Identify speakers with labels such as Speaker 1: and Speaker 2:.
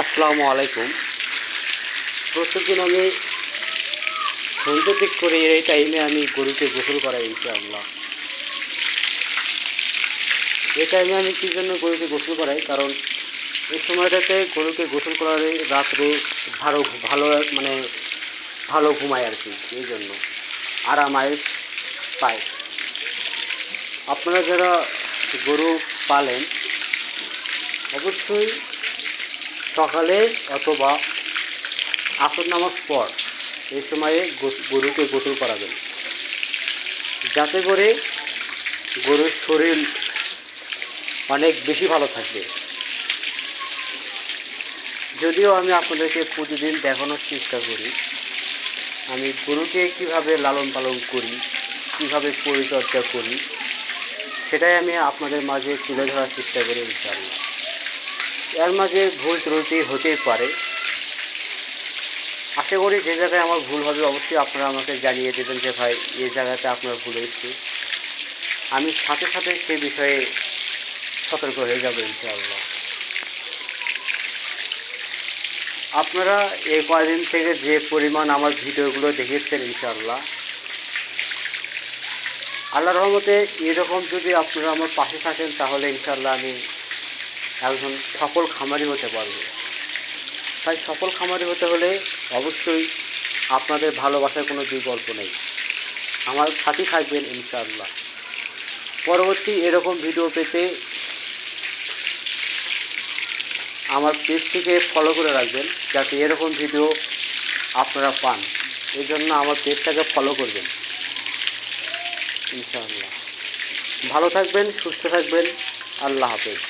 Speaker 1: আসসালামু আলাইকুম। প্রতিদিন আমি সন্ধ্যে থেকে করে এই টাইমে আমি গরুকে গোসল করাই ইনশাআল্লাহ। এই টাইমে আমি কী জন্য গরুকে গোসল করাই, কারণ এই সময়টাতে গরুকে গোসল করালে রাত্রে ভালো ভালো মানে ভালো ঘুমায় আর কি, এই জন্য আরাম আয়েশ পায়। আপনারা যারা গরু পালেন অবশ্যই সকালে অথবা আসর নামাজ পর এই সময়ে গরুকে গোসল করাবেন, যাতে করে গরুর শরীর অনেক বেশি ভালো থাকবে। যদিও আমি আপনাদেরকে প্রতিদিন দেখানোর চেষ্টা করি আমি গরুকে কিভাবে লালন পালন করি, কিভাবে পরিচর্যা করি, সেটাই আমি আপনাদের মাঝে তুলে ধরার চেষ্টা করি ইনশাআল্লাহ। এর মাঝে ভুল ত্রুটি হতেই পারে, আশা করি যে জায়গায় আমার ভুল হবে অবশ্যই আপনারা আমাকে জানিয়ে দেবেন যে ভাই এই জায়গাতে আপনার ভুল হয়েছে। আমি সাথে সাথে সে বিষয়ে সতর্ক হয়ে যাব ইনশাআল্লাহ। আপনারা এই কয়েকদিন থেকে যে পরিমাণ আমার ভিডিওগুলো দেখেছেন ইনশাআল্লাহ, আল্লাহর রহমতে এরকম যদি আপনারা আমার পাশে থাকেন তাহলে ইনশাআল্লাহ আমি একজন সফল খামারি হতে পারবো। তাই সফল খামারি হতে হলে অবশ্যই আপনাদের ভালোবাসার কোনো বিকল্প নেই, আমার সাথে থাকবেন ইনশাআল্লাহ। পরবর্তী এরকম ভিডিও পেতে আমার পেজটিকে ফলো করে রাখবেন, যাতে এরকম ভিডিও আপনারা পান। এই জন্য আমার পেজটাকে ফলো করবেন ইনশাআল্লাহ। ভালো থাকবেন, সুস্থ থাকবেন। আল্লাহ হাফেজ।